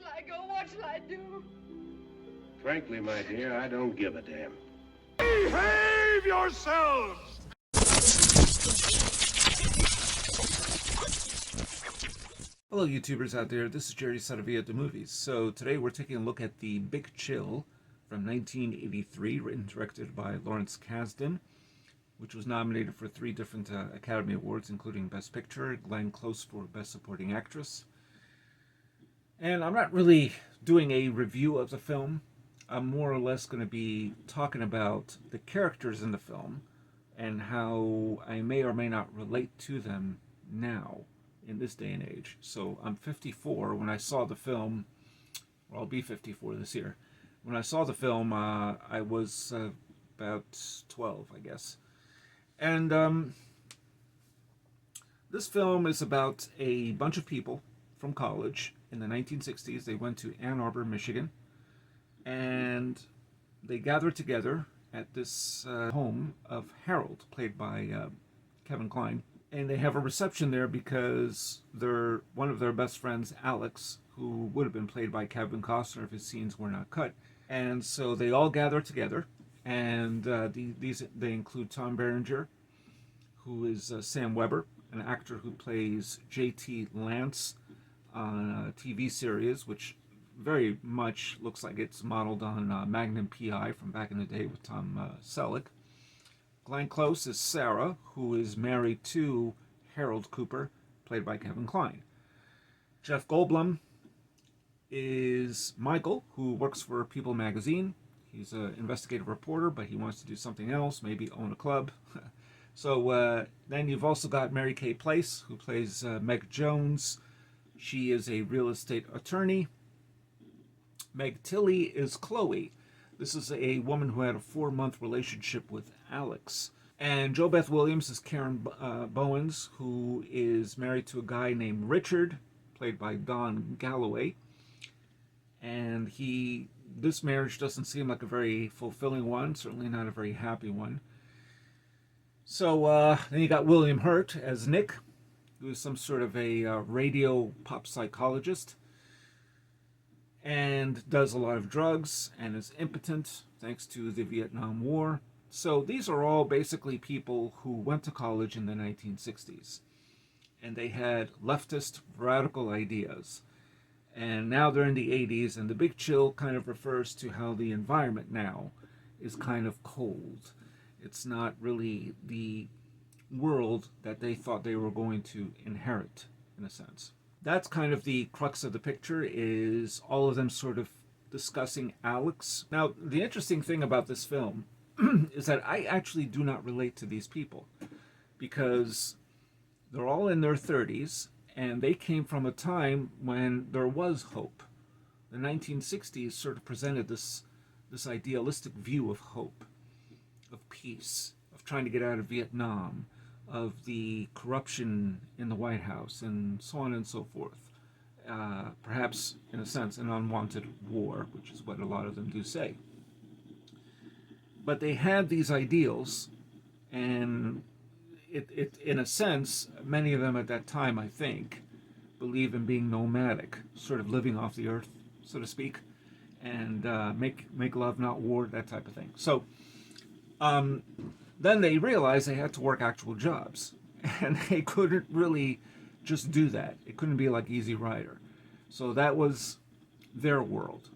shall I go? What shall I do? Frankly, my dear, I don't give a damn. Behave yourselves! Hello YouTubers out there, this is Jerry Saravia at the movies. So today we're taking a look at The Big Chill from 1983, written and directed by Lawrence Kasdan, which was nominated for 3 different Academy Awards, including Best Picture, Glenn Close for Best Supporting Actress. And I'm not really doing a review of the film. I'm more or less going to be talking about the characters in the film and how I may or may not relate to them now in this day and age. So I'm 54. When I saw the film, well, I'll be 54 this year. When I saw the film, I was about 12, I guess. And this film is about a bunch of people from college in the 1960s. They went to Ann Arbor, Michigan, and they gathered together at this home of Harold, played by Kevin Kline. And they have a reception there because one of their best friends, Alex, who would have been played by Kevin Costner if his scenes were not cut. And so they all gather together, and they include Tom Berenger, who is Sam Weber, an actor who plays J.T. Lance on a TV series, which very much looks like it's modeled on Magnum P.I. from back in the day with Tom Selleck. Glenn Close is Sarah, who is married to Harold Cooper, played by Kevin Kline. Jeff Goldblum is Michael, who works for People magazine. He's an investigative reporter, but he wants to do something else, maybe own a club. So then you've also got Mary Kay Place, who plays Meg Jones. She is a real estate attorney. Meg Tilly is Chloe. This is a woman who had a 4-month relationship with Alex. And Jo Beth Williams is Karen Bowens, who is married to a guy named Richard, played by Don Galloway. And this marriage doesn't seem like a very fulfilling one, certainly not a very happy one. So then you got William Hurt as Nick, who is some sort of a radio pop psychologist, and does a lot of drugs and is impotent thanks to the Vietnam War. So these are all basically people who went to college in the 1960s, and they had leftist radical ideas. And now they're in the 80s, and the Big Chill kind of refers to how the environment now is kind of cold. It's not really the world that they thought they were going to inherit, in a sense. That's kind of the crux of the picture, is all of them sort of discussing Alex. Now, the interesting thing about this film is that I actually do not relate to these people, because they're all in their 30s, and they came from a time when there was hope. The 1960s sort of presented this idealistic view of hope, of peace, of trying to get out of Vietnam, of the corruption in the White House, and so on and so forth. Perhaps, in a sense, an unwanted war, which is what a lot of them do say. But they had these ideals, and in a sense, many of them at that time, I think, believe in being nomadic, sort of living off the earth, so to speak, and make love, not war, that type of thing. So then they realized they had to work actual jobs, and they couldn't really just do that. It couldn't be like Easy Rider. So that was their world.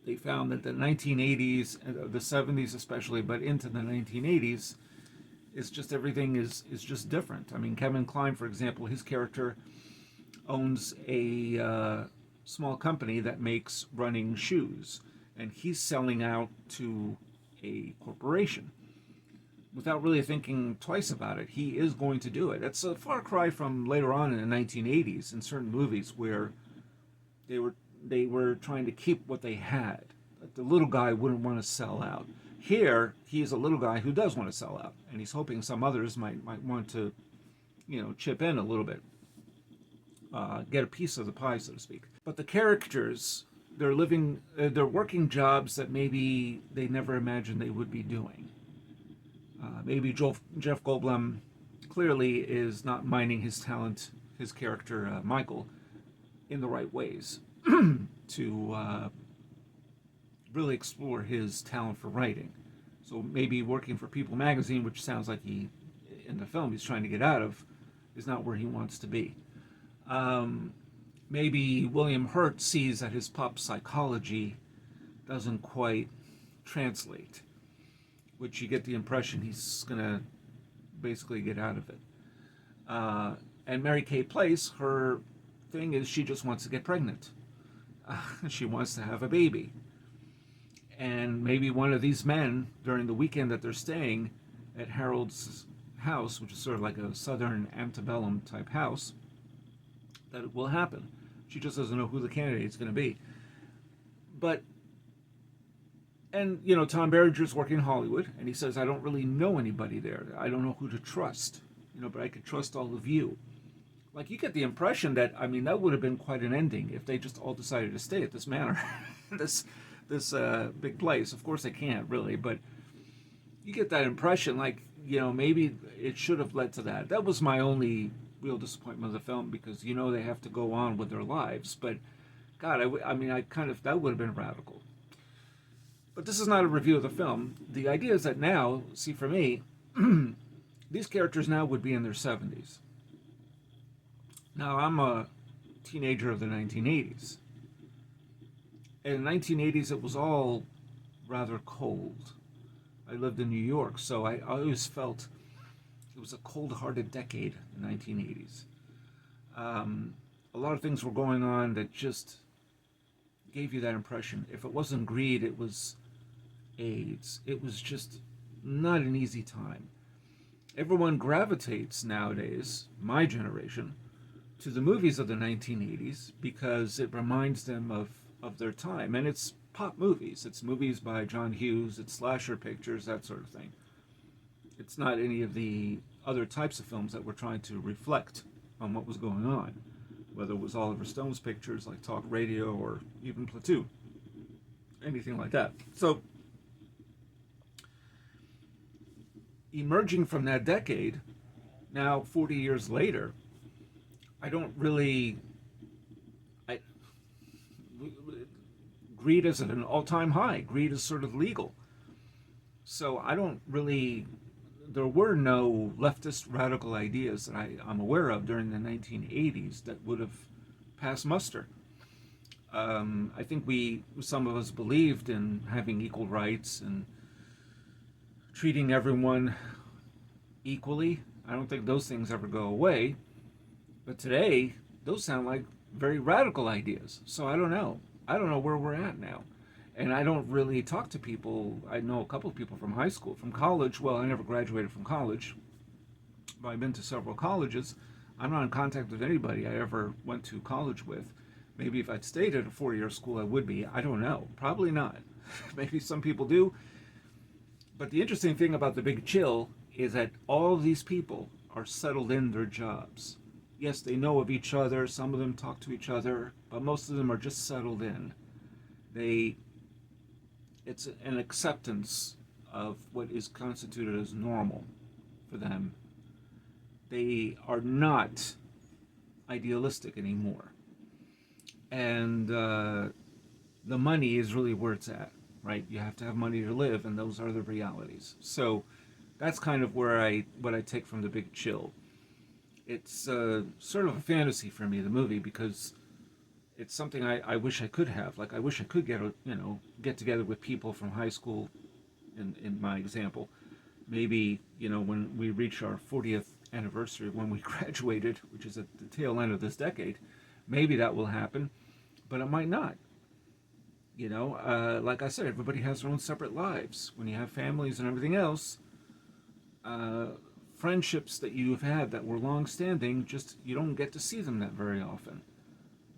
They found that the 1980s, the 70s especially, but into the 1980s, it's just everything is just different. I mean, Kevin Kline, for example, his character owns a small company that makes running shoes, and he's selling out to a corporation. Without really thinking twice about it, he is going to do it. It's a far cry from later on in the 1980s in certain movies where they were trying to keep what they had. Like the little guy wouldn't want to sell out. Here, he's a little guy who does want to sell out, and he's hoping some others might want to, chip in a little bit, get a piece of the pie, so to speak. But the characters, they're working jobs that maybe they never imagined they would be doing. Maybe Jeff Goldblum clearly is not mining his talent, his character, Michael, in the right ways. to really explore his talent for writing. So maybe working for People magazine, which sounds like he, in the film, he's trying to get out of, is not where he wants to be. Maybe William Hurt sees that his pop psychology doesn't quite translate, which you get the impression he's going to basically get out of it. And Mary Kay Place, her thing is she just wants to get pregnant. She wants to have a baby. And maybe one of these men, during the weekend that they're staying at Harold's house, which is sort of like a southern antebellum type house, that it will happen. She just doesn't know who the candidate is going to be. But, and, you know, Tom Berenger's working in Hollywood, and he says, I don't really know anybody there. I don't know who to trust, you know, but I could trust all of you. Like, you get the impression that, I mean, that would have been quite an ending if they just all decided to stay at this manor, this big place. Of course they can't, really, but you get that impression, like, you know, maybe it should have led to that. That was my only real disappointment of the film, because, you know, they have to go on with their lives. But, God, I mean, that would have been radical. But this is not a review of the film. The idea is that now, see, for me, these characters now would be in their 70s. Now, I'm a teenager of the 1980s. In the 1980s, it was all rather cold. I lived in New York, so I always felt it was a cold-hearted decade, the 1980s. A lot of things were going on that just gave you that impression. If it wasn't greed, it was AIDS. It was just not an easy time. Everyone gravitates nowadays, my generation, to the movies of the 1980s because it reminds them of their time. And it's pop movies. It's movies by John Hughes. It's slasher pictures, that sort of thing. It's not any of the other types of films that were trying to reflect on what was going on, whether it was Oliver Stone's pictures like Talk Radio or even Platoon, anything like that. So, emerging from that decade, now 40 years later, greed is at an all-time high. Greed is sort of legal. So there were no leftist radical ideas that I'm aware of during the 1980s that would have passed muster. I think some of us believed in having equal rights and treating everyone equally. I don't think those things ever go away. But today, those sound like very radical ideas. So I don't know. I don't know where we're at now. And I don't really talk to people. I know a couple of people from high school, from college. Well, I never graduated from college, but I've been to several colleges. I'm not in contact with anybody I ever went to college with. Maybe if I'd stayed at a four-year school, I would be. I don't know. Probably not. Maybe some people do. But the interesting thing about The Big Chill is that all of these people are settled in their jobs. Yes, they know of each other. Some of them talk to each other, but most of them are just settled in. It's an acceptance of what is constituted as normal for them. They are not idealistic anymore. And the money is really where it's at, right? You have to have money to live, and those are the realities. So that's kind of what I take from The Big Chill. It's sort of a fantasy for me, the movie, because it's something I wish I could have. Like, I wish I could get together with people from high school, in my example. Maybe, when we reach our 40th anniversary, when we graduated, which is at the tail end of this decade, maybe that will happen, but it might not. Like I said, everybody has their own separate lives. When you have families and everything else, friendships that you've had that were long-standing, you don't get to see them that very often.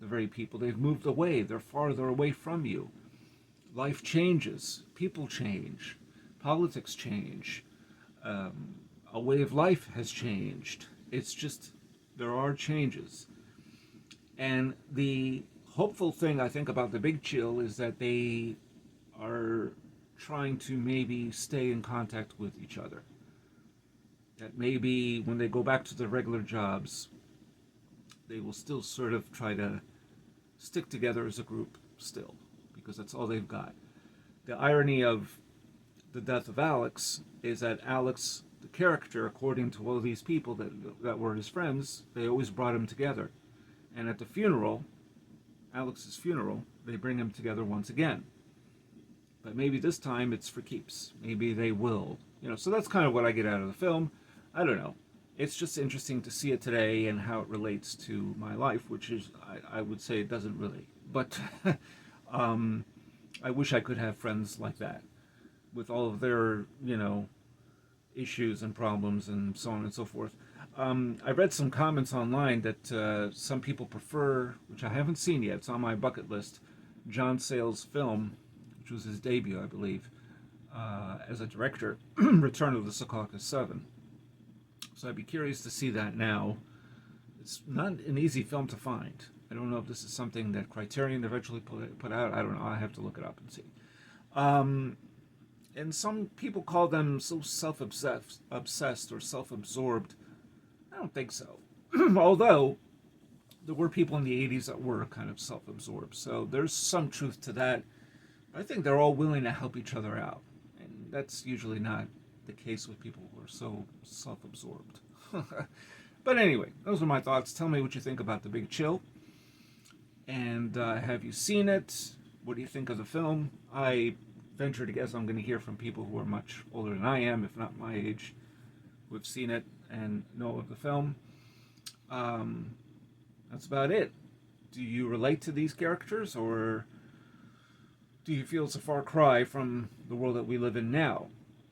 The very people, they've moved away, they're farther away from you. Life changes, people change, politics change, a way of life has changed. It's just, there are changes. And the hopeful thing I think about The Big Chill is that they are trying to maybe stay in contact with each other. That maybe when they go back to their regular jobs, they will still sort of try to stick together as a group still, because that's all they've got. The irony of the death of Alex is that Alex, the character, according to all these people that were his friends, they always brought him together. And at the funeral, Alex's funeral, they bring him together once again. But maybe this time it's for keeps. Maybe they will. So that's kind of what I get out of the film. I don't know. It's just interesting to see it today and how it relates to my life, which is, I would say it doesn't really. But I wish I could have friends like that, with all of their, issues and problems and so on and so forth. I read some comments online that some people prefer, which I haven't seen yet, it's on my bucket list, John Sayles' film, which was his debut, I believe, as a director, Return of the Secaucus 7. So I'd be curious to see that now. It's not an easy film to find. I don't know if this is something that Criterion eventually put out. I don't know. I have to look it up and see. And some people call them so self-obsessed or self-absorbed. I don't think so. Although there were people in the 80s that were kind of self-absorbed. So there's some truth to that. I think they're all willing to help each other out. And that's usually not the case with people who are so self-absorbed. But anyway, those are my thoughts. Tell me what you think about The Big Chill. And have you seen it? What do you think of the film? I venture to guess I'm going to hear from people who are much older than I am, if not my age, who have seen it and know of the film. That's about it. Do you relate to these characters, or do you feel it's a far cry from the world that we live in now?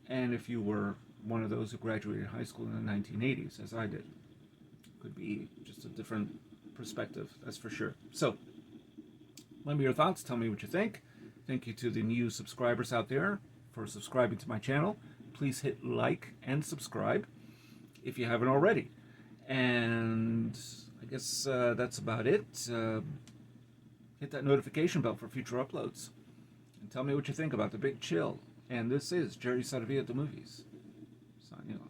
And if you were one of those who graduated high school in the 1980s, as I did, could be just a different perspective, that's for sure. So, let me your thoughts. Tell me what you think. Thank you to the new subscribers out there for subscribing to my channel. Please hit like and subscribe if you haven't already. And I guess that's about it. Hit that notification bell for future uploads. And tell me what you think about The Big Chill. And this is Jerry Saravia at the Movies, signing off.